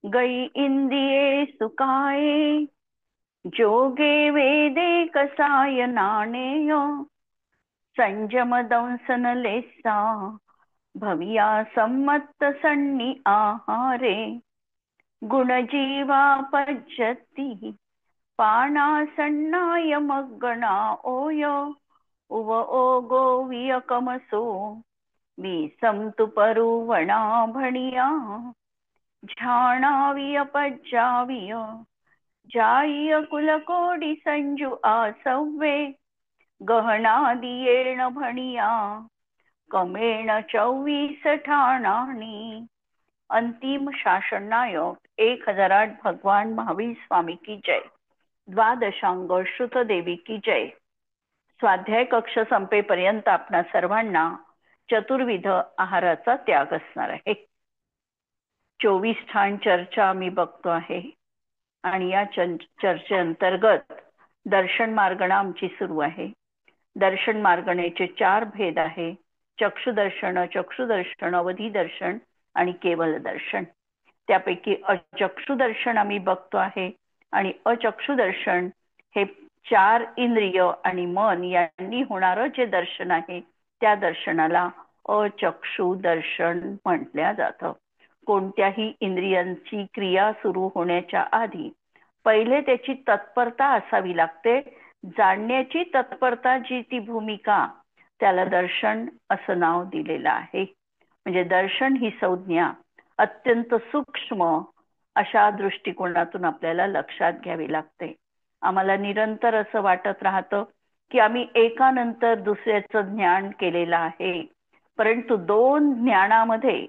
गई इंद्रिये सुखाये, जोगे वेदे कसाय नाणेय, संयम दंसन लेसा, भविया सम्मत सन्नी आहारे, गुणजीवा पज्जती, पानासन्नाय मग्गणा ओय, उव ओगो वियकमसो, विसंतु परुवणा भणिया, झाणाविय पज्जाविय, जाय्य कुलकोडी संजू आसव्वे, गहनादियेण भणिया, कमेण 24 ठाणानी. अंतिम शासन नायक 1008 भगवान महावीर स्वामी की जय. द्वादशांग श्रुत देवी की जय. स्वाध्याय कक्ष संपेपर्यंत आपणा सर्वांना चतुर्विध आहाराचा त्याग असणार आहे. 24 ठाण चर्चा आम्ही बघतो आहे आणि या चर्चेअंतर्गत दर्शन मार्गणा आमची सुरू आहे. दर्शन मार्गणेचे 4 भेद आहे: चक्षुदर्शन, अवधी दर्शन आणि केवल दर्शन. त्यापैकी अचक्षुदर्शन आम्ही बघतो आहे आणि अचक्षुदर्शन हे 4 इंद्रिय आणि मन यांनी होणारं जे दर्शन आहे त्या दर्शनाला अचक्षुदर्शन म्हटल्या जातं. कोणत्याही इंद्रियांची क्रिया सुरू होण्याच्या आधी पहिले त्याची तत्परता असावी लागते. जाणण्याची तत्परता जी ती भूमिका, त्याला दर्शन असं नाव दिलेलं आहे. म्हणजे दर्शन ही संज्ञा अत्यंत सूक्ष्म अशा दृष्टिकोनातून आपल्याला लक्षात घ्यावी लागते. आम्हाला निरंतर असं वाटत राहतं की आम्ही एकानंतर दुसऱ्याचं ज्ञान केलेलं आहे, परंतु 2 ज्ञानामध्ये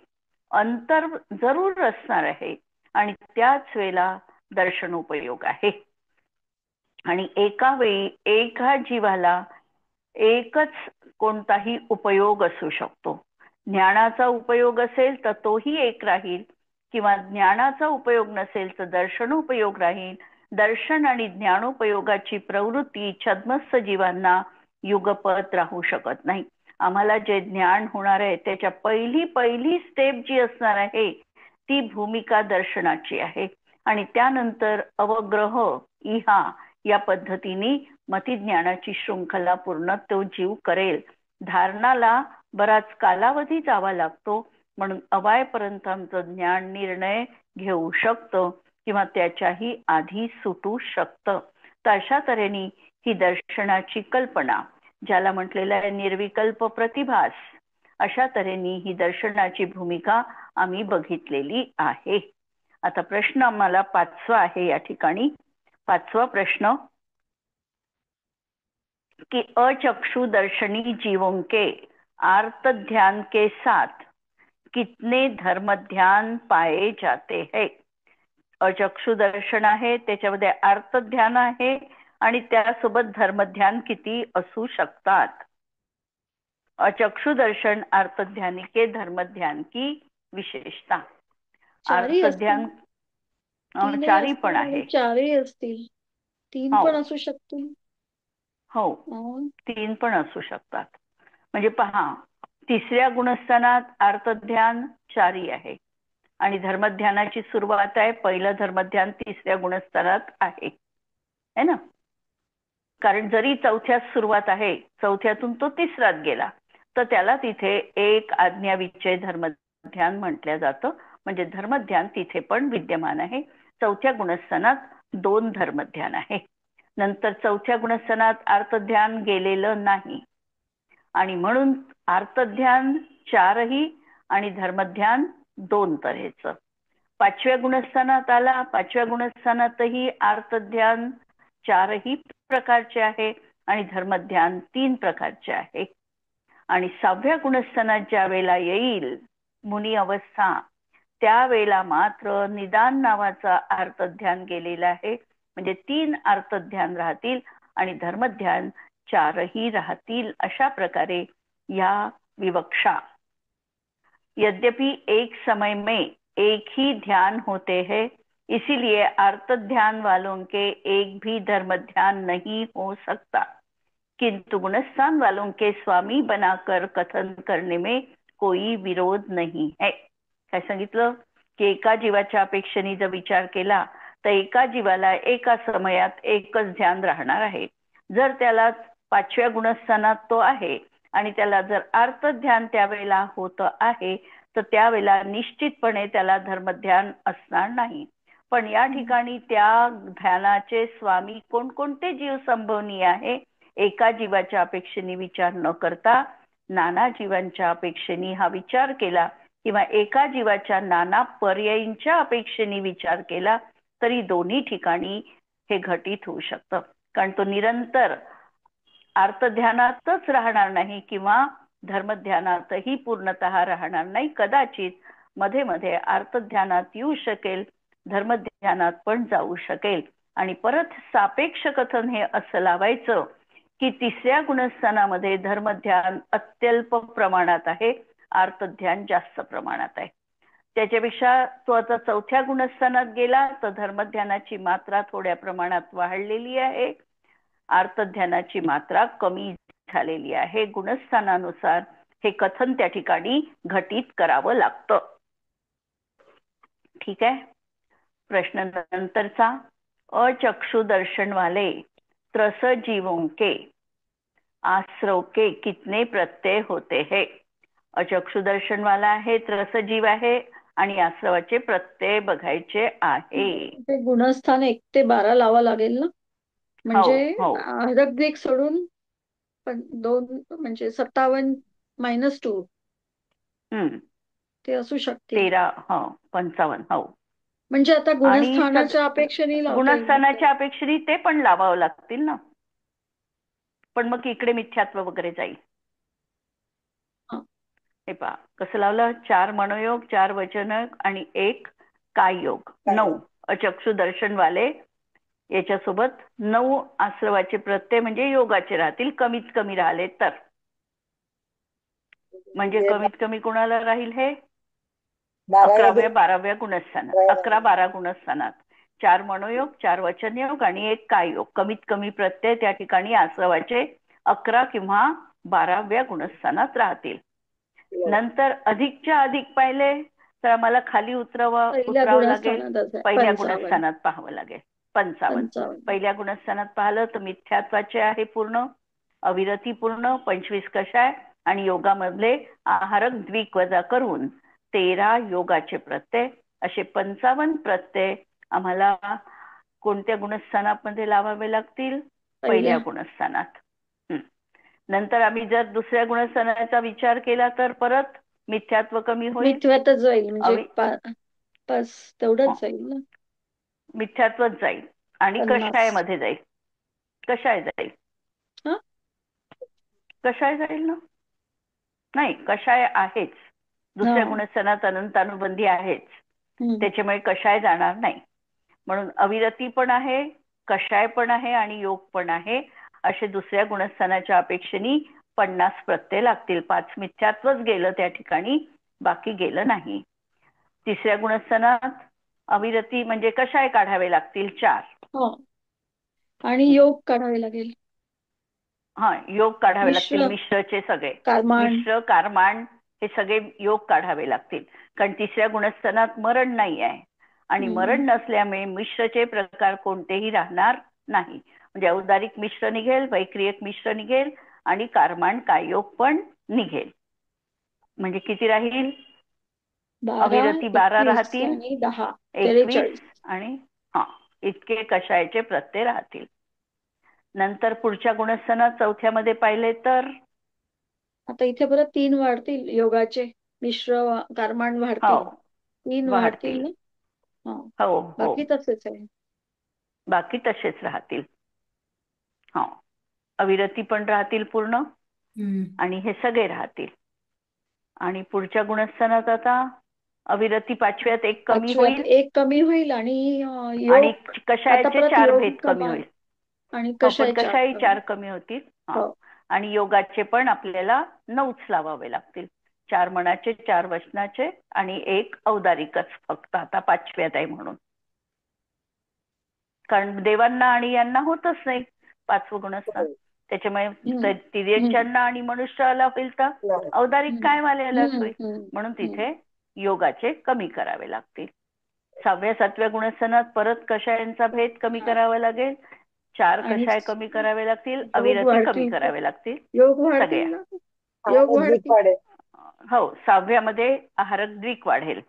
अंतर जरूर असणार आहे आणि त्याच वेळेला दर्शन उपयोग आहे. आणि एका वेळी एका जीवाला एकच कोणताही उपयोग असू शकतो. ज्ञानाचा उपयोग असेल तर तोही एक राहील, किंवा ज्ञानाचा उपयोग नसेल तर दर्शन उपयोग राहील. दर्शन आणि ज्ञानोपयोगाची प्रवृत्ती छद्मस्थ जीवांना युगपत राहू शकत नाही. आम्हाला जे ज्ञान होणार आहे त्याच्या पहिली स्टेप जी असणार आहे ती भूमिका दर्शनाची आहे. आणि त्यानंतर अवग्रह, इहा या पद्धतीने मतिज्ञानाची शृंखला पूर्ण तो जीव करेल. धारणाला बराच कालावधी जावा लागतो, म्हणून अवायपर्यंत आमचं ज्ञान निर्णय घेऊ शकतं किंवा त्याच्याही आधी सुटू शकतं. तर अशा तऱ्हेने ही दर्शनाची कल्पना, ज्याला म्हटलेलं आहे निर्विकल्प प्रतिभास, अशा तऱ्हेने ही दर्शनाची भूमिका आम्ही बघितलेली आहे. आता प्रश्न आम्हाला 5वा आहे या ठिकाणी. 5वा प्रश्न कि अचक्षु दर्शनी जीवों के आर्त ध्यान के साथ कितने धर्म ध्यान पाए जाते हैं. अचक्षु दर्शन आहे, त्याच्यामध्ये आर्त ध्यान आहे आणि त्यासोबत धर्मध्यान किती असू शकतात. अचक्षु दर्शन आर्त ध्यान के धर्मध्यान की विशेषता. चारही आर्त असतील, ध्यान तीनही 4 पण असतील आणि आहे. 4ही असतील. 3 हो पण असू शकतील. हो, अं, 3 पण असू शकतात. म्हणजे पहा, 3ऱ्या गुणस्थानात आर्तध्यान 4ही आहे आणि धर्मध्यानाची सुरुवात आहे. पहिलं धर्मध्यान 3ऱ्या गुणस्थानात आहे, है ना. कारण जरी 4थ्यात सुरुवात आहे, 4थ्यातून तो 3ऱ्यात गेला, तर त्याला तिथे एक आज्ञाविचय धर्मध्यान म्हटलं जातं. म्हणजे धर्मध्यान तिथे पण विद्यमान आहे. 4थ्या गुणस्थानात 2 धर्मध्यान आहे. नंतर 4थ्या गुणस्थानात आर्तध्यान गेलेलं नाही आणि म्हणून आर्तध्यान 4ही आणि धर्मध्यान 2 तऱ्हेचं. 5व्या गुणस्थानात आला, 5व्या गुणस्थानातही आर्तध्यान 4ही प्रकारचे आहे आणि धर्मध्यान 3 प्रकारचे आहे. आणि 6व्या गुणस्थानात ज्या वेळेला येईल मुनी अवस्था, त्यावेळेला मात्र निदान नावाचं आर्तध्यान गेलेलं आहे. म्हणजे 3 आर्तध्यान राहतील आणि धर्मध्यान 4ही राहतील. अशा प्रकारे या विवक्षा. यद्यपि एक समय में एक ही ध्यान होते हैं, इसीलिए आर्त ध्यान वालों के एक भी धर्म ध्यान नहीं हो सकता, किंतु गुणस्थान वालों के स्वामी बनाकर कथन करने में कोई विरोध नहीं है. काय सांगितलं की एका जीवाच्या अपेक्षेने जर विचार केला तर एका जीवाला एका समयात एकच ध्यान राहणार आहे. जर त्याला 5व्या गुणस्थानात तो आहे आणि त्याला जर अर्थ ध्यान त्यावेळेला होत आहे तर त्यावेळेला निश्चितपणे त्याला धर्मध्यान असणार नाही. पण या ठिकाणी त्या ध्यानाचे स्वामी कोणकोणते जीव संभवनीय आहे, एका जीवाच्या अपेक्षेने विचार न करता नाना जीवांच्या अपेक्षेने हा विचार केला किंवा एका जीवाच्या नाना पर्यायींच्या अपेक्षेने विचार केला तरी दोन्ही ठिकाणी हे घटित होऊ शकतं. कारण तो निरंतर अर्थध्यानातच राहणार नाही किंवा धर्मध्यानातही पूर्णतः राहणार नाही. कदाचित मध्ये मध्ये अर्थध्यानात येऊ शकेल, धर्मध्यानात पण जाऊ शकेल. आणि परत सापेक्ष कथन हे असं लावायचं की 3ऱ्या गुणस्थानामध्ये धर्मध्यान अत्यल्प प्रमाणात आहे, अर्थध्यान जास्त प्रमाणात आहे. त्याच्यापेक्षा तो आता 4थ्या गुणस्थानात गेला तर धर्मध्यानाची मात्रा थोड्या प्रमाणात वाढलेली आहे, अर्थध्यानाची मात्रा कमी झालेली आहे. गुणस्थानानुसार हे कथन त्या ठिकाणी घटित करावं लागतं. ठीक आहे. प्रश्न नंतरचा, अचक्षु दर्शन वाले त्रस जीवों के आश्रव के कितने प्रत्यय होते हैं. अचक्षु दर्शन वाला आहे, त्रस जीव आहे आणि आश्रवाचे प्रत्यय बघायचे आहे. ते गुणस्थान 1 ते 12 लावा लागेल ना, म्हणजे हो. हरकदिक सोडून पण 2 म्हणजे 57-2 ते असू शकते. 55 हो. म्हणजे आता आणि गुणस्थानाच्या अपेक्षेने लावता येईल. गुणस्थानाच्या अपेक्षेने ते पण लावावं लागतील ना, पण मग इकडे मिथ्यात्व वगैरे जाईल. हे पहा कसं लावलं, 4 मनोयोग, 4 वचनयोग आणि 1 काय योग, 9 अचक्षु दर्शन वाले याच्यासोबत 9 आश्रवाचे प्रत्यय म्हणजे योगाचे राहतील, कमीत कमी राहिले तर. म्हणजे कमीत कमी कोणाला राहील हे 11व्या 12व्या गुणस्थानात, 11-12 गुणस्थानात 4 मनोयोग, 4 वचनयोग आणि 1 काय योग, कमीत कमी प्रत्यय त्या ठिकाणी आश्रवाचे 11 किंवा 12व्या गुणस्थानात राहतील. नंतर अधिकच्या अधिक पाहिले तर आम्हाला खाली उतरावं लागेल, पहिल्या गुणस्थानात पाहावं लागेल. 55 पहिल्या गुणस्थानात पाहिलं तर मिथ्यात्वाचे आहे पूर्ण, अविरती पूर्ण, 25 कषाय आणि योगामधले आहारक द्विक वजा करून 13 योगाचे प्रत्यय, असे 55 प्रत्यय आम्हाला कोणत्या गुणस्थानामध्ये लावावे लागतील, पहिल्या गुणस्थानात. नंतर आम्ही जर 2ऱ्या गुणस्थानाचा विचार केला तर परत मिथ्यात्व कमी होईल, मिथ्यातच जाईल, म्हणजे तेवढंच जाईल ना, मिथ्यात्वच जाईल आणि कषायमध्ये जाईल. कषाय जाईल, कषाय जाईल ना, नाही कषाय आहेच 2ऱ्या गुणस्थानात, अनंतानुबंधी आहेच, त्याच्यामुळे कषाय जाणार नाही. म्हणून अविरती पण आहे, कषाय पण आहे आणि योग पण आहे, असे 2ऱ्या गुणस्थानाच्या अपेक्षेने 50 प्रत्यय लागतील. 5 मिथ्यात्वच गेलं त्या ठिकाणी, बाकी गेलं नाही. 3ऱ्या गुणस्थानात अविरती म्हणजे कषाय काढावे लागतील 4 आणि योग काढावे लागेल. योग काढावे लागतील, मिश्रचे सगळे, मिश्र कारमाण हे सगळे योग काढावे लागतील. कारण 3ऱ्या गुणस्थानात मरण नाही आहे आणि मरण नसल्यामुळे मिश्रचे प्रकार कोणतेही राहणार नाही. म्हणजे औदारिक मिश्र निघेल, वैक्रियक मिश्र निघेल आणि कारमाण काय योग पण निघेल. म्हणजे किती राहील, अविरती 12 राहतील, 21 आणि इतके कषायचे प्रत्यय राहतील. नंतर पुढच्या गुणस्थानात 4थ्यामध्ये पाहिले तर आता इथे परत 3 वाढतील, योगाचे मिश्र कारमाण वाढतील, 3 वाढतील ना. हो, बाकी तसेच आहे, बाकी तसेच राहतील. अविरती पण राहतील पूर्ण आणि हे सगळे राहतील. आणि पुढच्या गुणस्थानात आता अविरती 5व्यात 1 कमी होईल, 1 कमी होईल आणि कषायाचे 4 भेद कमी होईल आणि कषाही 4 कमी होतील. आणि योगाचे पण आपल्याला 9च लावावे लागतील, 4 मनाचे, 4 वचनाचे आणि 1 औदारिकच फक्त आता 5व्यात आहे म्हणून. कारण देवांना आणि यांना होतच नाही 5वं गुणस्थान, त्याच्यामुळे तिर्यंचांना आणि मनुष्याला होईल तर औदारिक काय वाल्यालाच होईल, म्हणून तिथे योगाचे कमी करावे लागतील. 6व्या 7व्या गुणस्थानात परत कषायांचा भेद कमी करावा लागेल, 4 कषाय कमी करावे लागतील, अविरती कमी करावे लागतील. योग वाढतील ना, योग वाढतील. हो, 6व्यामध्ये आहारक द्विक वाढेल.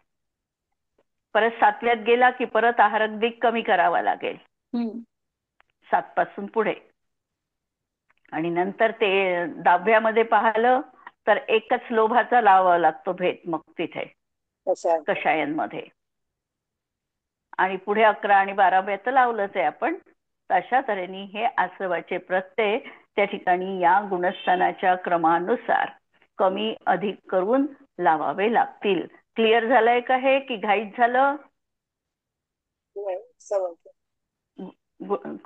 परत 7व्यात गेला की परत आहारक द्विक कमी करावा लागेल 7 पासून पुढे. आणि नंतर ते 10व्यामध्ये पाहिलं तर एकच लोभाचा लावावा लागतो भेद मग तिथे कषायांमध्ये. आणि पुढे 11 आणि 12व्या तर लावलंच आहे आपण. अशा तऱ्हेने हे आसवाचे प्रत्यय त्या ठिकाणी या गुणस्थानाच्या क्रमानुसार कमी अधिक करून लावावे लागतील. क्लिअर झालंय का हे की घाईत झालं?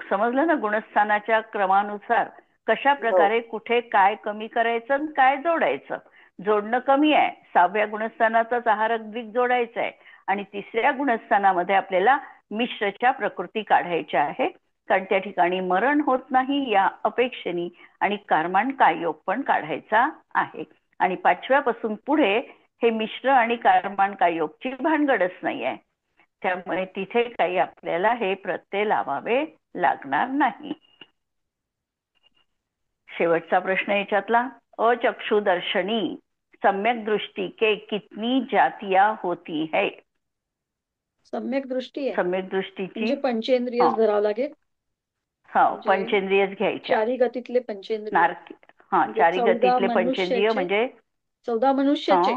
समजलं ना? गुणस्थानाच्या क्रमानुसार कशा प्रकारे कुठे काय कमी करायचं आणि काय जोडायचं. जोडणं कमी आहे, 6व्या गुणस्थानातच आहारक द्विक जोडायचं आहे आणि 3ऱ्या गुणस्थानामध्ये आपल्याला मिश्रच्या प्रकृती काढायच्या आहे, कारण त्या ठिकाणी मरण होत नाही या अपेक्षेने आणि कारमान कायोग पण काढायचा आहे. आणि 5व्यापासून पुढे हे मिश्र आणि कारमान कायोगची भानगडच नाही आहे, त्यामुळे तिथे काही आपल्याला हे प्रत्यय लावावे लागणार नाही. शेवटचा प्रश्न याच्यातला, अचक्षुदर्शनी सम्यक दृष्टि के कितनी जातियां होती है? सम्यक दृष्टी आहे, सम्यक दृष्टीची म्हणजे पंचेंद्रिय धरावं लागेल. हो, पंचेंद्रियच घ्यायच्या. चारी गतीतले पंचेंद्रिय. चारी गतीतले पंचेंद्रिय म्हणजे 14 मनुष्याचे,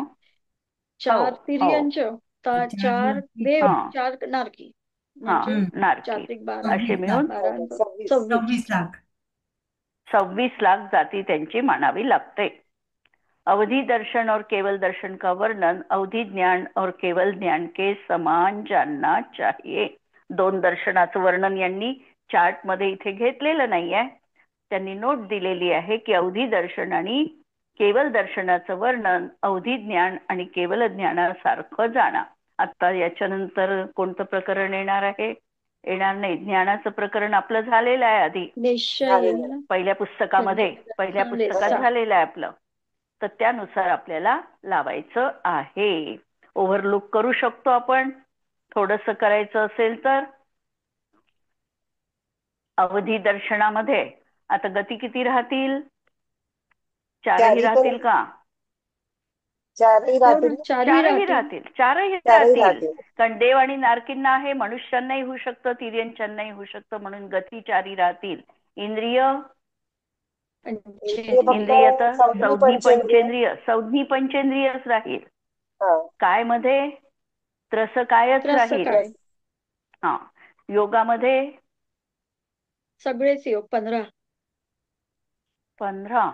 4 तिर्यंच, 4 देव, 4 नारकी, म्हणजे नारकी, असे मिळून 26 लाख जाती त्यांची मानावी लागते. अवधि दर्शन और केवल दर्शन का वर्णन अवधि ज्ञान और केवल ज्ञान के समान जानना चाहिए. 2 दर्शनाचं वर्णन यांनी चार्ट मध्ये इथे घेतलेलं नाहीये, त्यांनी नोट दिलेली आहे की अवधि दर्शन आणि केवल दर्शनाचं वर्णन अवधि ज्ञान आणि केवल ज्ञानासारखं जाणा. आता याच्यानंतर कोणतं प्रकरण येणार आहे? येणार नाही. ज्ञानाचं प्रकरण आपलं झालेलं आहे आधी, पहिल्या पुस्तकात झालेलं आहे आपलं, तर त्यानुसार आपल्याला लावायचं आहे. ओव्हरलुक करू शकतो आपण थोडंसं करायचं असेल तर. अवधि दर्शनामध्ये आता गती किती राहतील? 4ही राहतील का? 4ही राहतील. कारण देव आणि नारकींना आहे, मनुष्यांनाही होऊ शकतं, तिर्यंच्यांनाही होऊ शकतं, म्हणून गती 4ही राहतील. इंद्रिय तर संज्ञी पंचेंद्रियच राहील. काय मध्ये? त्रस कायच राहील. हा, योगामध्ये सगळेच योग 15.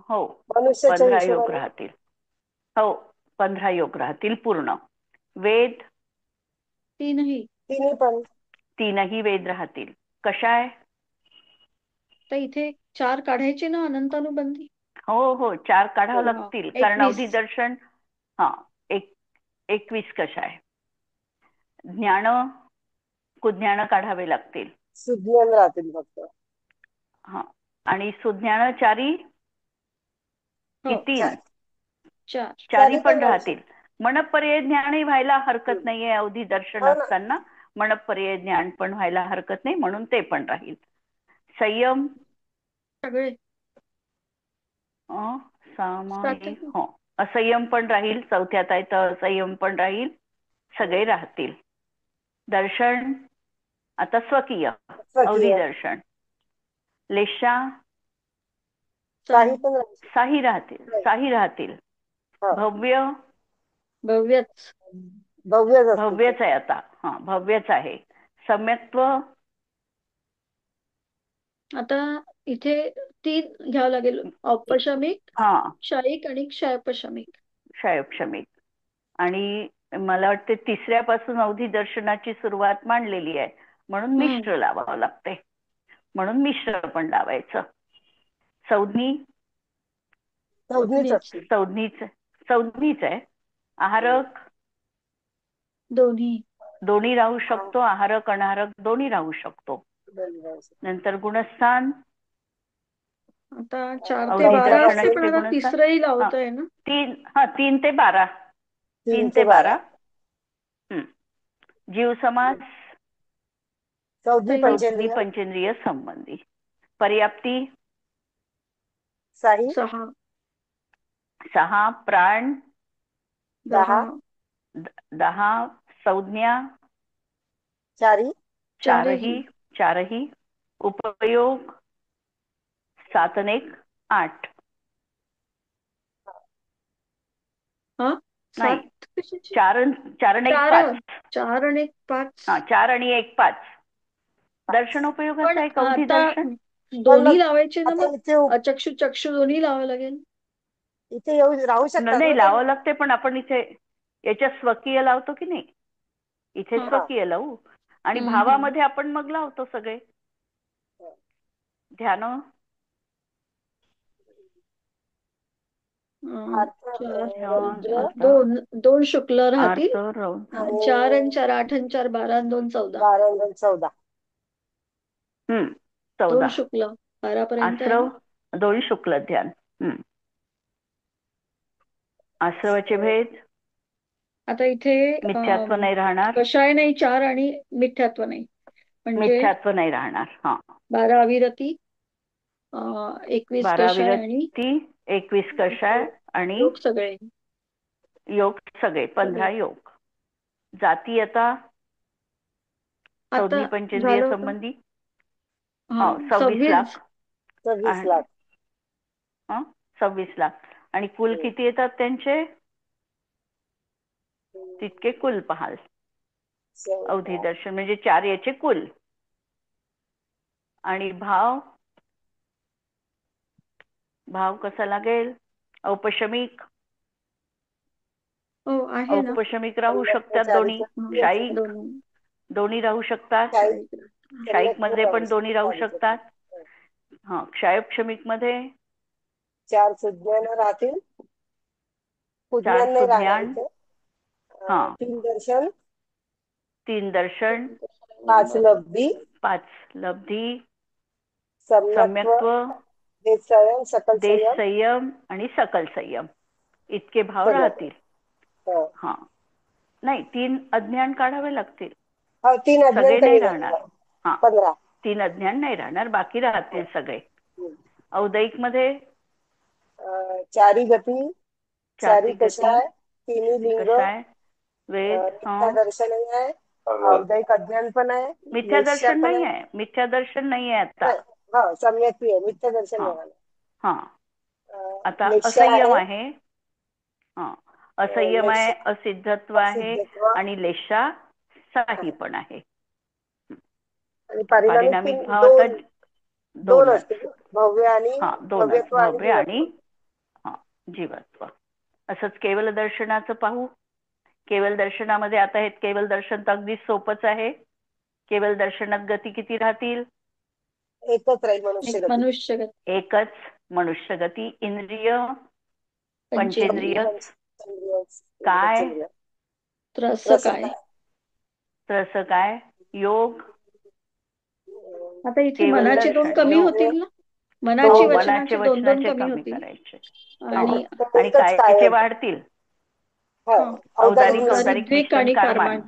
हो, 15 योग राहतील. हो, 15 योग राहतील पूर्ण. वेद 3ही वेद राहतील. कशाय? तर इथे 4 काढायचे ना अनंतानुबंधी. हो 4 काढावं लागतील, कारण अवधि दर्शन 21 कशाय. ज्ञान कुज्ञान काढावे लागतील. सुज्ञान राहतील फक्त. आणि सुज्ञान 4ही किती? 4ही पण राहतील. मनपर्यय ज्ञानही व्हायला हरकत नाहीये अवधि दर्शन असताना, मनपर्यय ज्ञान पण व्हायला हरकत नाही, म्हणून ते पण राहील. संयम सगळे सामायिक, असंयम पण राहील. 4थ्यात आहे तर असंयम पण राहील, सगळे राहतील. दर्शन आता स्वकीय अवधि दर्शन. लेशा साही राहतील. भव्य भव्यच आहे आता. भव्यच आहे. सम्यक्त्व आता इथे 3 घ्यावं लागेल, औपशमिक, क्षयिक आणि क्षयपशमिक. आणि मला वाटते 3ऱ्यापासून अवधि दर्शनाची सुरुवात मांडलेली आहे, म्हणून मिश्र लावावं लागते, म्हणून मिश्र पण लावायचं. संज्ञीच आहे. आहारक दोन्ही राहू शकतो, आहारक अनाहारक दोन्ही राहू शकतो. नंतर गुणस्थान आता 4 ते 12 असते, पण आता 3रंही लावतोय ना. 3 ते 12 3 ते 12. जीव समास चौधी चौथी पंचेंद्रिय पंचेंद्रिय संबंधी. पर्याप्ती 6 6. प्राण 10 10. संज्ञा चारी चारही. उपयोग 7 आणि 1 8. नाही, 7 कशाची? 4 आणि 1 5. 4 आणि 1 5. 4 आणि 1 5. दर्शनोपयोगाचं पण आहे कवधी आता दर्शन. दोन्ही लावायचे ना, आता मग अचक्षु चक्षु दोन्ही लावावं लागेल. इथे येऊ राहू शकतात नाही ना लावावं लागते, पण आपण इथे याच्यात स्वकीय लावतो की नाही, इथे हा. स्वकीय लावू आणि हम्म, भावामध्ये आपण मग लावतो सगळे. ध्यान दोन शुक्ल राहतील. अर्थ राहून 4 आणि 4 8 आणि 4 12 आणि 2 14. 12 आणि 14. 14. 2 शुक्ल 12 पर्यंत आहे आश्रव ना? 2 शुक्ल ध्यान. आश्रवाचे भेद. आता इथे मिथ्यात्व नाही राहणार. कषाय नाही 4 आणि मिथ्यात्व नाही, म्हणजे मिथ्यात्व नाही राहणार. 12 अविरती, 21 12 कषाय आणि विरक्ती, 21 कषाय आणि योग सगळे. योग सगळे 15 योग. जातीयता चौथी आता पंचेंद्रिय झालं होतं. संबंधी 26 लाख 26 लाख. 26 लाख. आणि कुल किती येतात त्यांचे तितके कुल पाहाल. अवधी दर्शन म्हणजे 4 याचे कुल. आणि भाव कसा लागेल? औपशमिक आहे ना. औपशमिक राहू शकतात दोन्ही. शाईक दोन्ही राहू शकतात. शाईक मध्ये पण दोन्ही राहू शकतात. क्षायोपशमिक मध्ये 4 सुज्ञान राहतील. 4 नाही राहणार सुज्ञान. इथे. 3 दर्शन 5 लब्धी 5 लब्धी. सम्यक्त्व देश संयम आणि सकल संयम इतके भाव राहतील. नाही 3 अज्ञान काढावे लागतील. 3 अज्ञान सगळे नाही कमी राहणार. 15. 3 अज्ञान नाही राहणार, बाकी राहतील सगळे. औदैक मध्ये 4 गती 4 कषाय 3 लिंग कषाय वेद. मिथ्या दर्शन आहे. औदैक अज्ञान पण आहे. मिथ्या दर्शन नाही आहे. मिथ्या दर्शन नाही आहे आता. सम्यक मिथ्या दर्शन नाही. आता असंयम आहे. असंयम आहे, असिद्धत्व आहे आणि लेशा साही पण आहे. आणि पारिणामिक भाव आता 2 असतील, भव्य आणि भव्य आणि जीवत्व. असंच केवल दर्शनाचं पाहू. केवल दर्शनामध्ये आता हे केवल दर्शन तर अगदी सोपंच आहे. केवल दर्शनात गती किती राहतील? एकच राहील मनुष्यगती. एकच मनुष्यगती. इंद्रिय पंचेंद्रिय काय? त्रस काय? योग. आता इथे मनाचे 2 कमी होतील ना. मनाची वचनाचे 2 कमी होतील आणि कायचे वाढतील. औदारिक द्विक आणि कर्माण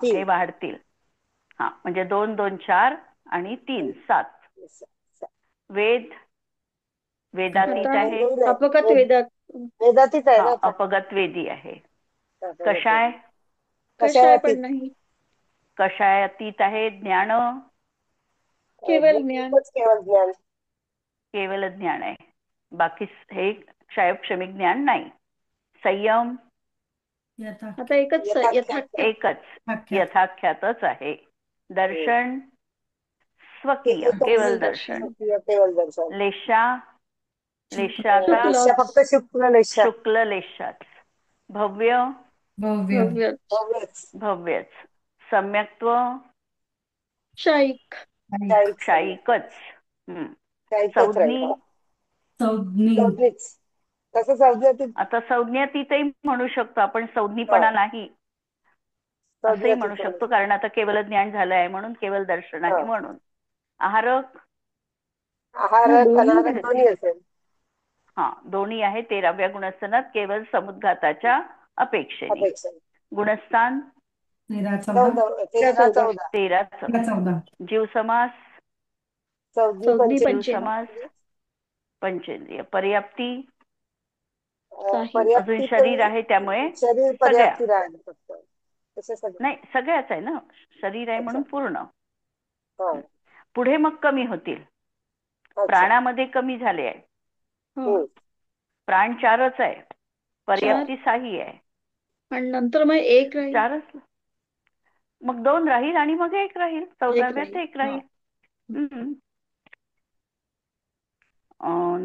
हे वाढतील. म्हणजे 2 2 4 आणि 3 7. वेद वेदातीत आहे. अपगत वेदातीत आहे ना. अपगत वेदी आहे. कषाय पण नाही. कषायातीत आहे. ज्ञान केवल ज्ञान. केवल ज्ञान आहे. बाकी हे क्षायोपशमिक ज्ञान नाही. संयम आता एकच यथाख्यातच आहे. दर्शन स्वकीय केवल दर्शन. लेशाचा फक्त शुक्ल लेशाच. भव्य भव्यच. सम्यक्त्व शाईकच. आता संज्ञातीतही म्हणू शकतो आपण. संज्ञीपणा नाही असंही म्हणू शकतो, कारण आता केवल ज्ञान झालं आहे म्हणून केवल दर्शन आहे म्हणून. आहारक दोन्ही असेल. दोन्ही आहे. 13व्या गुणस्थानात केवल समुद्घाताच्या अपेक्षेने. अपेक्षा गुणस्थान 13 14 13 14 13 14 जीव समास चौदी चौदी पंचेंद्रिय जीव पंचेंद्रिय. समास पंचेंद्रिय. पर्याप्ती साही. अजून शरीर आहे त्यामुळे शरीर सगळ्या पर्याप्ती राहील फक्त तसे सगळे. नाही सगळ्याच आहे ना, शरीर आहे म्हणून पूर्ण. हा पुढे मग कमी होतील. अच्छा प्राणामध्ये कमी झाले आहे. हा. प्राण 4च आहे, पर्याप्ती 6 आहे. आणि नंतर मग एक राहील. 4च मग 2 राहील आणि मग 1 राहील. 14व्यात 1 राहील.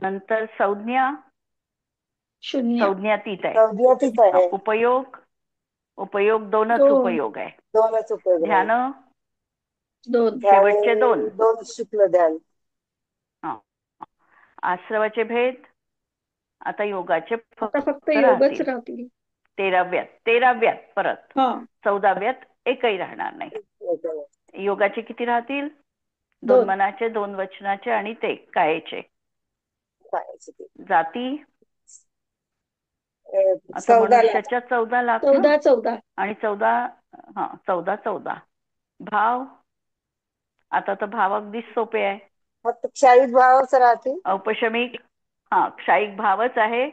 नंतर संज्ञा शून्य. संज्ञातीत आहे. चौदियातीत आहे. उपयोग 2च दोन. उपयोग आहे. 2च उपयोग आहे. ध्यान 2. शेवटचे 2. 2 शुक्ल ध्यान. आश्रवाचे भेद आता योगाचे आता फक्त योगच राहतील. राहतील. 13व्यात परत. हा 14व्यात एकही राहणार नाही. योगाचे किती राहतील? 2 2. मनाचे, 2 वचनाचे आणि ते कायेचे. जाती आता 14 मनुष्याच्या 14 लाख ना? 14 आणि 14 भाव आता तर भाव अगदीच सोपे आहे. फक्त क्षायिक भावच राहतील. औपशमिक क्षायिक भावच आहे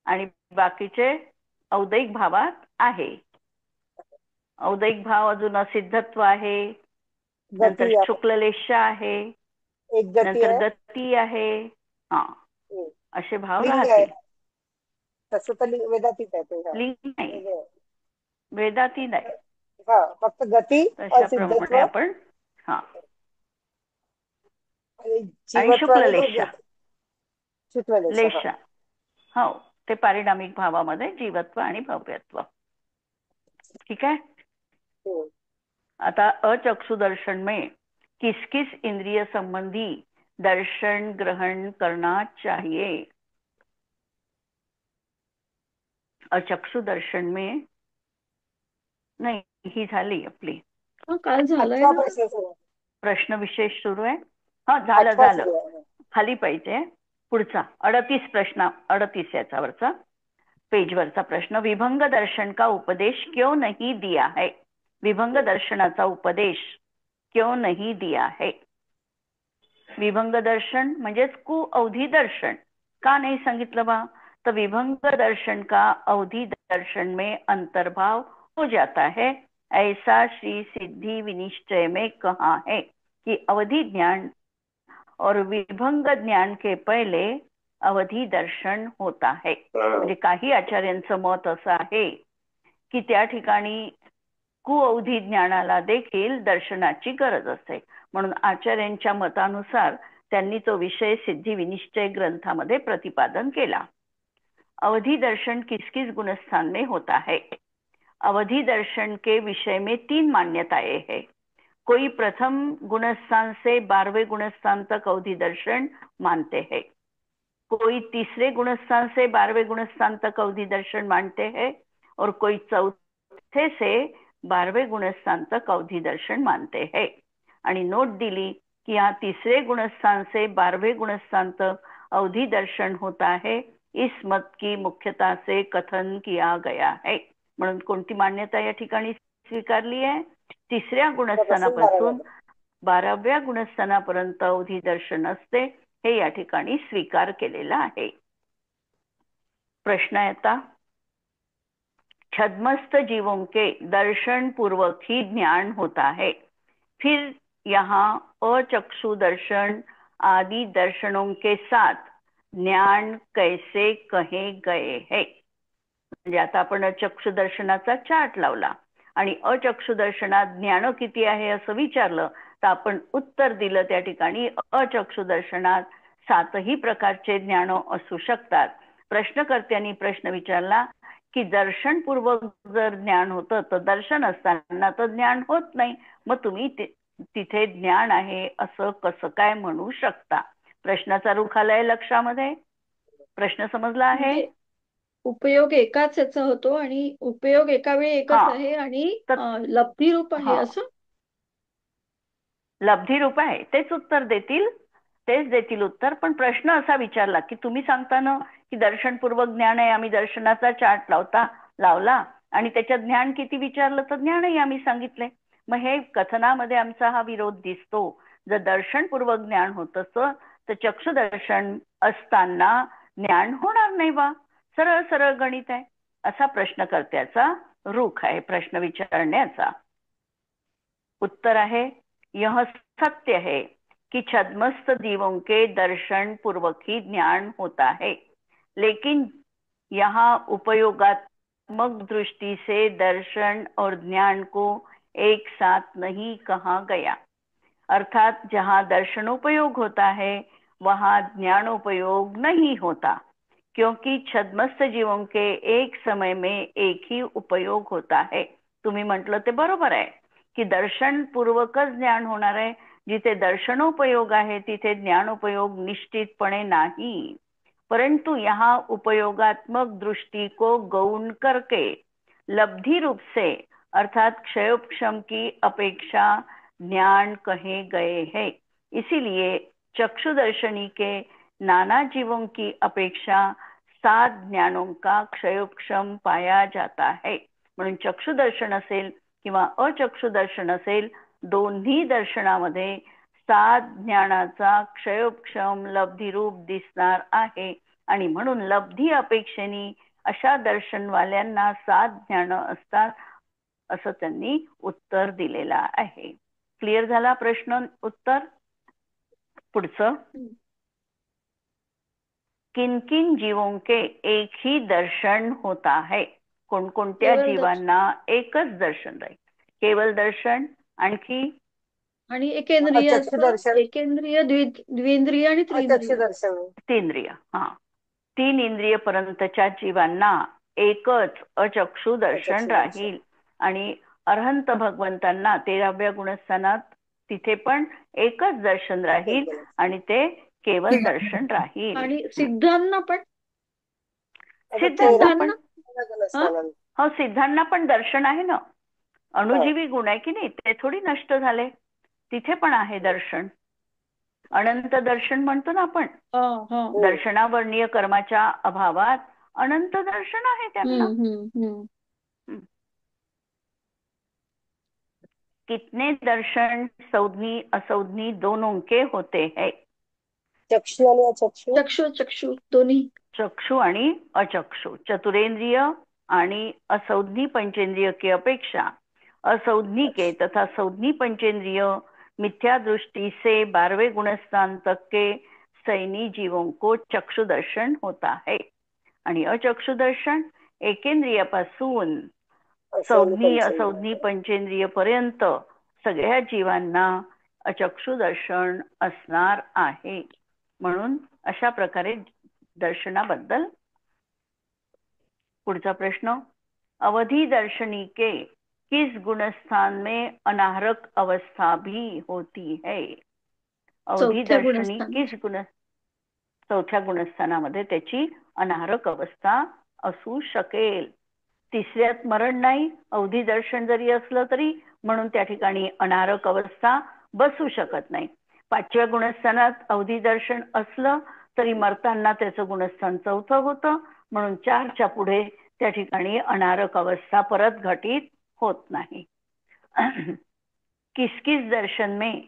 आणि बाकीचे औदैक भावात आहे. औदैक भाव अजून असिद्धत्व आहे. नंतर शुक्ललेश आहे. एक गती नंतर आहे. गती आहे. असे भाव लिंग आहे. राहतील. तसं तर वेदातीत आहे ते. लिंग नाही, वेदाती नाही. हा फक्त गती तशाप्रमाणे असिद्धत्व आपण आणि जीवत्व शुक्ललेशा शुक्ललेशा. हो ते पारिणामिक भावामध्ये जीवत्व आणि भव्यत्व. ठीक आहे. आता अचक्षु दर्शन में किस किस इंद्रिय संबंधी दर्शन ग्रहण करना चाहिए? अचक्षु दर्शन में नाही, ही झाली आपली. काल झालंय. प्रश्न विशेष सुरू आहे. झालं खाली पाहिजे. पुढचा 38 प्रश्न, 38 याच्यावरचा पेजवरचा प्रश्न. विभंग दर्शन का उपदेश क्यों नहीं दिया है? विभंग दर्शनाचा उपदेश क्यों नहीं दिया है? विभंग दर्शन म्हणजेच कुअवधी दर्शन का नाही सांगितलं बा? तो विभंग दर्शन का अवधि दर्शन में अंतर्भाव हो जाता है, ऐसा श्री सिद्धि विनिश्चय में कहा है कि अवधि ज्ञान और विभंग ज्ञान के पहले अवधि दर्शन होता है. म्हणजे काही आचार्यांचं मत असं आहे की त्या ठिकाणी कुअवधी ज्ञानाला देखील दर्शनाची गरज असते. म्हणून आचार्यांच्या मतानुसार त्यांनी तो विषय सिद्धी विनिश्चय ग्रंथामध्ये प्रतिपादन केला. अवधि दर्शन किस किस गुणस्थान में होता है? अवधि दर्शन के विषय में 3 मान्यताएं हैं. कोई प्रथम गुणस्थान से 12वें गुणस्थान तक अवधि दर्शन मानते हैं, कोई तीसरे गुणस्थान से 12वें गुणस्थान तक अवधि दर्शन मानते हैं और कोई चौथे से 12वें गुणस्थान तक अवधि दर्शन मानते हैं. आणि नोट दिली कि यहाँ तीसरे गुणस्थान से 12वें गुणस्थान तक अवधि दर्शन होता है. इस मत की मुख्यता से कथन किया गया है. म्हणून कोणती मान्यता या ठिकाणी स्वीकारली आहे? तिसऱ्या गुणस्थानापासून 12व्या गुणस्थानापर्यंत अवधि दर्शन असते हे या ठिकाणी स्वीकार केलेला आहे. प्रश्न आता छद्मस्त जीवों के दर्शन पूर्वक ही ज्ञान होता है, फिर यहाँ अचक्षु दर्शन आदि दर्शनों के साथ ज्ञान कैसे कहे गए है? म्हणजे आता आपण अचक्षु दर्शनाचा चार्ट लावला आणि अचक्षु दर्शनात ज्ञान किती आहे असं विचारलं तर आपण उत्तर दिलं त्या ठिकाणी अचक्षु दर्शनात 7ही प्रकारचे ज्ञान असू शकतात. प्रश्नकर्त्यांनी प्रश्न विचारला की दर्शनपूर्वक जर ज्ञान होतं तर दर्शन असताना तर ज्ञान होत नाही, मग तुम्ही तिथे ज्ञान आहे असं कसं काय म्हणू शकता? प्रश्नाचा रुख आलाय लक्षामध्ये? प्रश्न समजला आहे? उपयोग एकाच याचा होतो आणि उपयोग एका वेळी एकच आहे आणि लब्धी रूप आहे असं? लब्धी रूप आहे तेच उत्तर देतील, तेच देतील उत्तर. पण प्रश्न असा विचारला की तुम्ही सांगता ना की दर्शनपूर्वक ज्ञान आहे, आम्ही दर्शनाचा चार्ट लावता, लावला आणि त्याच्यात ज्ञान किती विचारलं तर ज्ञानही आम्ही सांगितले. मग हे कथनामध्ये आमचा हा विरोध दिसतो. जर दर्शनपूर्वक ज्ञान होत असतं तर चक्षुदर्शन असताना ज्ञान होणार नाही बा. सरळ सरळ गणित आहे. असा प्रश्नकर्त्याचा रुख आहे प्रश्न विचारण्याचा. उत्तर आहे यह सत्य है कि छद्मस्त जीवों के दर्शन पूर्वक ही ज्ञान होता है, लेकिन यहाँ उपयोगात्मक दृष्टि से दर्शन और ज्ञान को एक साथ नहीं कहा गया. अर्थात जहाँ दर्शनोपयोग होता है वहाँ ज्ञानोपयोग नहीं होता, क्योंकि छद्मस्त जीवों के एक समय में एक ही उपयोग होता है. तुम्ही म्हटलं ते बरोबर आहे की दर्शन पूर्वकच ज्ञान होणार आहे. जिथे दर्शनोपयोग आहे तिथे ज्ञानोपयोग निश्चितपणे नाही. परंतु यहाँ उपयोगात्मक दृष्टि को गौण करके लब्धि रूप से अर्थात क्षयोपक्षम की अपेक्षा ज्ञान कहे गए हैं. इसीलिए चक्षुदर्शनी के नाना जीवों की अपेक्षा 7 ज्ञानों का क्षयोपक्षम पाया जाता है. म्हणून चक्षुदर्शन असेल किंवा अचक्षुदर्शन असेल दोन्ही दर्शनामध्ये 7 ज्ञानाचा क्षयोपक्षम लब्धिरूप दिसणार आहे. आणि म्हणून लब्धी अपेक्षेने अशा दर्शनवाल्यांना 7 ज्ञान असतात असं त्यांनी उत्तर दिलेलं आहे. क्लिअर झाला प्रश्न उत्तर. पुढचं किन किन जीवों के एक ही दर्शन होता है. कोणकोणत्या जीवांना एकच दर्शन राहील. केवल दर्शन आणखी आणि एकेंद्रिय द्विंद्रिय आणि तींद्रिय. हा 3 इंद्रिय पर्यंतच्या जीवांना एकच अचक्षु दर्शन राहील. आणि अरहंत भगवंतांना 13व्या गुणस्थानात तिथे पण एकच दर्शन राहील आणि ते केवळ दर्शन राहील. आणि सिद्धांना पण हो सिद्धांना पण दर्शन आहे ना. अणुजीवी गुण आहे की नाही ते थोडी नष्ट झाले. तिथे पण आहे दर्शन. अनंत दर्शन म्हणतो ना आपण. दर्शनावर्णीय कर्माच्या अभावात अनंत दर्शन आहे त्यांना. कितने दर्शन सौधनी असौधनी दोनों के होते हैं. चक्षु आणि अचक्षु. चक्षु दोन्ही. चक्षु आणि अचक्षु चतुरेंद्रिय आणि असौधनी पंचेंद्रिय की अपेक्षा असौधनी के तथा सौधनी पंचेंद्रिय मिथ्या दृष्टि से 12वें गुणस्थान तक के सैनी जीवों को चक्षु दर्शन होता है. आणि अचक्षु दर्शन एकेंद्रियापासून सौधनी असौधनी पंचेंद्रिय पर्यंत सगळ्या जीवांना अचक्षु दर्शन असणार आहे. म्हणून अशा प्रकारे दर्शनाबद्दल. पुढचा प्रश्न अवधि दर्शनी के किस गुणस्थान में अनाहरक अवस्था भी होती है. अवधि दर्शनी किस चौथ्या गुणस्थानामध्ये त्याची अनाहरक अवस्था असू शकेल. 3ऱ्यात मरण नाही. अवधि दर्शन जरी असलं तरी म्हणून त्या ठिकाणी अनाहरक अवस्था बसू शकत नाही. 5व्या गुणस्थानात अवधि दर्शन असलं तरी मरताना त्याचं गुणस्थान 4थं होतं म्हणून 4च्या पुढे त्या ठिकाणी अनाहरक अवस्था परत घटित होत नाही. किस किस दर्शन में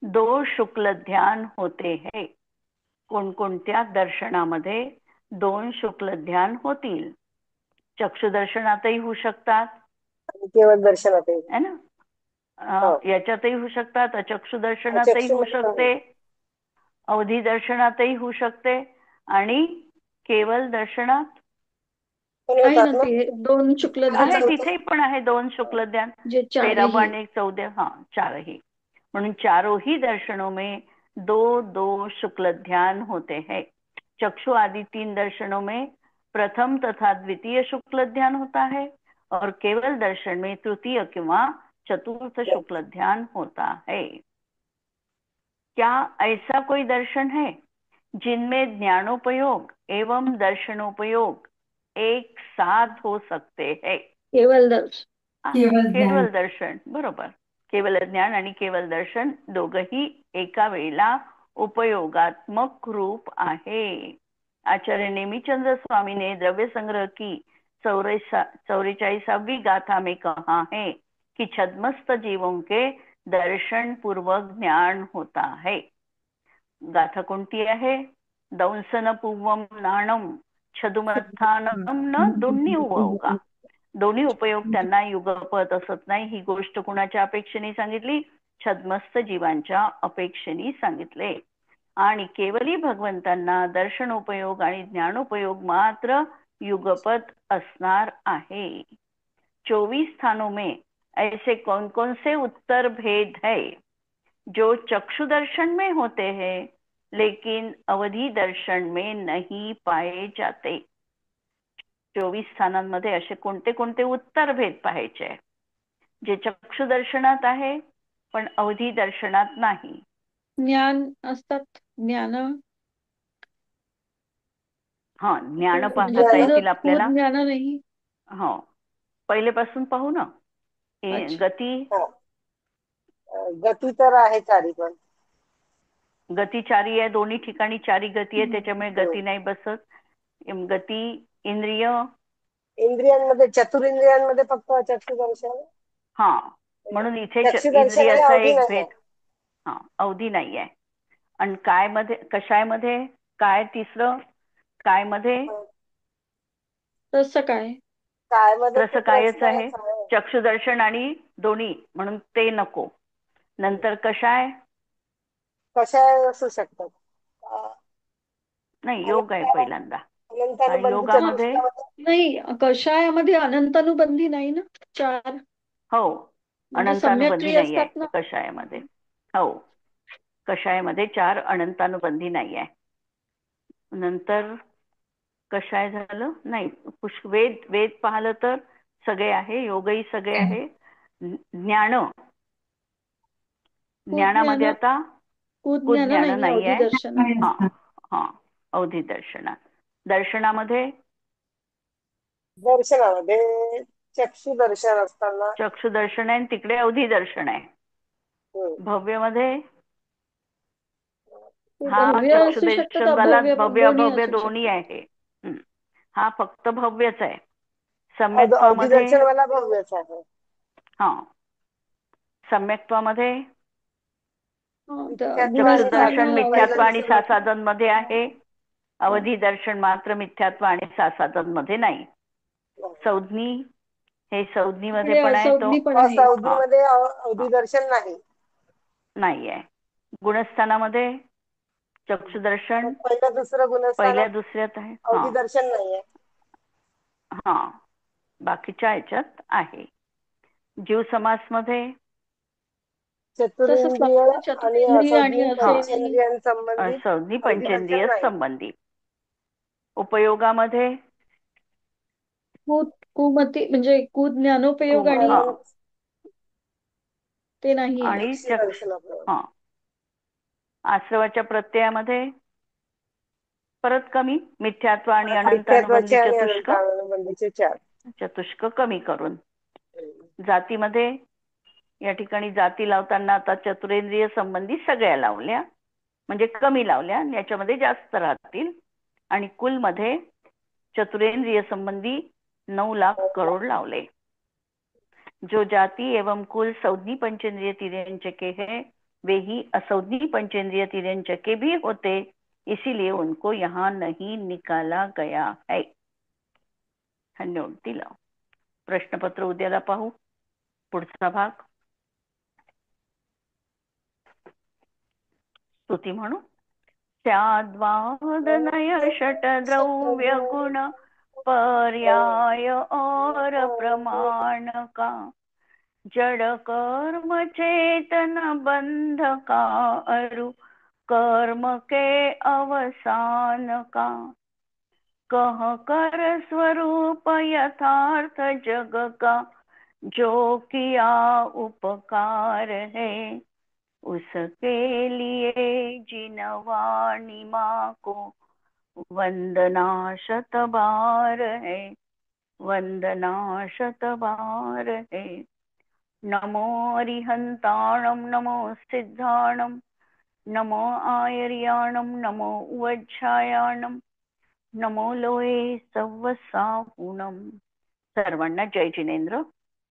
2 शुक्ल ध्यान होते हैं. कोणकोणत्या दर्शनामध्ये 2 शुक्ल ध्यान होतील. चक्षुदर्शनातही होऊ शकतात. केवळ दर्शनातही है ना. याच्यातही होऊ शकतात. अचक्षु दर्शनातही होऊ शकते. अवधि दर्शनातही होऊ शकते आणि केवल दर्शनात 2 शुक्ल ध्यान तिथे पण आहे. 2 शुक्ल ध्यान 13 आणि 14 हा 4ही. म्हणून चारों दर्शनों में 2 शुक्ल ध्यान होते हैं. चक्षु आदि 3 दर्शनों में प्रथम तथा द्वितीय शुक्ल ध्यान होता है और केवल दर्शन में तृतीय किंवा चतुर्थ शुक्ल ध्यान होता है. क्या ऐसा कोई दर्शन है जिनमें ज्ञानोपयोग एवं दर्शनोपयोग एक साथ हो सकते हैं. केवल दर्शन बरोबर. केवल ज्ञान आणि केवल दर्शन दोघही एका वेळेला उपयोगात्मक रूप आहे. आचार्य नेमिचंद्र स्वामी ने द्रव्य संग्रह की 44वीं गाथा में कहा है कि छद्मस्त जीवों के दर्शन पूर्वक ज्ञान होता है. गाथा कोणती आहे? दंसन पूर्वम नाणम छदुमत्थानम न दोन्ही उपयोगा. दोन्ही उपयोग त्यांना युगपत असत नाही. ही गोष्ट कुणाच्या अपेक्षेने सांगितली? छद्मस्त जीवांच्या अपेक्षेने सांगितले. आणि केवली भगवंतांना दर्शनोपयोग आणि ज्ञानोपयोग मात्र युगपत असणार आहे. 24 स्थानों में ऐसे कौन कौन से उत्तर भेद है जो चक्षु दर्शन में होते हैं लेकिन अवधि दर्शन में नहीं पाए जाते. 24 स्थानांमध्ये असे कोणते कोणते उत्तर भेद पाहायचे जे चक्षु दर्शनात आहे पण अवधि दर्शनात नाही? ज्ञान असतात, ज्ञान. हा, ज्ञान पाहता येतील आपल्याला. ज्ञान नाही. हो, पहिलेपासून पाहू ना. गती. गती तर आहे चारी, पण गती चारी आहे, दोन्ही ठिकाणी चारी गती आहे, त्याच्यामुळे गती नाही बसत. गती. इंद्रिय. इंद्रियांमध्ये चतुरिंद्रियांमध्ये फक्त चक्षु दर्शन. हा, म्हणून इथे चक्षुदर्शन इंद्रियाचा अवधी एक नाही भेद. हा, अवधी नाही आहे. आणि काय मध्ये, कशामध्ये काय? तिसरं काय मध्ये? तसं काय? काय मध्ये तसं कायच आहे. चक्षुदर्शन आणि दोन्ही, म्हणून ते नको. नंतर कशाय? कशाय असू शकतात. नाही, योग आहे पहिल्यांदा. योगामध्ये नाही, कषायामध्ये अनंतानुबंधी नाही ना. 4. हो, अनंतानुबंधी नाही आहे ना कषायामध्ये. हो, कषायामध्ये 4 अनंतानुबंधी नाही आहे. नंतर कषाय झालं नाही. वेद, वेद पाहिलं तर सगळे आहे, योगही सगळे आहे. ज्ञान, ज्ञानामध्ये आता कुज्ञान नाही आहे. हा हा, अवधी दर्शनात. दर्शनामध्ये चक्षु दर्शन असताना चक्षु दर्शन आहे, तिकडे अवधी दर्शन आहे. भव्य मध्ये हा चक्षु दर्शन वाला भव्य अभव्य दोन्ही आहे. हा फक्त भव्यच आहे. सम्यक्त्वामध्ये भव्यच आहे. हा, सम्यक्त्वामध्ये चक्षु दर्शन मिथ्यात्व आणि सासादन मध्ये आहे. अवधी दर्शन मात्र मिथ्यात्व आणि सासादन मध्ये नाही. संज्ञी, हे संज्ञी मध्ये पण आहे, संज्ञीमध्ये अवधी दर्शन नाही आहे. गुणस्थानामध्ये चक्षुदर्शन पहिल्या दुसऱ्यात आहे. अवधी दर्शन नाहीये. हा, बाकीच्या ह्याच्यात आहे. जीव समास मध्ये संज्ञी पंचेंद्रिय संबंधी. उपयोगामध्ये कुमती म्हणजे कुज्ञानोपयोग आणि ते नाही. आणि आश्रवाच्या प्रत्ययामध्ये परत कमी मिथ्यात्व आणि अनंतानुबंधी चतुष्क कमी करून. जातीमध्ये या ठिकाणी जाती लावताना आता चतुरेंद्रिय संबंधी सगळ्या लावल्या, म्हणजे कमी लावल्या, याच्यामध्ये जास्त राहतील. आणि कुल मध्ये चतुरेंद्रिय संबंधी 9 लाख करोड लावले. जो जाति एवं कुल संज्ञी पंचेंद्रिय तिर्यंचके है वे ही असंज्ञी पंचेंद्रिय तिर्यंचके भी होते, इसीलिए उनको यहाँ नहीं निकाला गया है. धन्यवाद. दिला प्रश्नपत्र उद्याला पाहू. पुढचा भाग स्तुती म्हणू. स्याद्वादनय षट द्रव्य गुण पर्याय और प्रमाण का, जड़ कर्म चेतन बंध का, अरु कर्म के अवसान का, कह कर स्वरूप यथार्थ जग का, जो किया उपकार है, उसके लिए जिनवाणी माँ को वंदना शत बार है, वंदना शत बार है. नमो अरिहंताणम, नमो सिद्धाणम, नमो आयर्याणम, नमो उवज्झायाणम, नमो लोये सव्वसाहुणम. सर्वांना जय जिनेंद्र.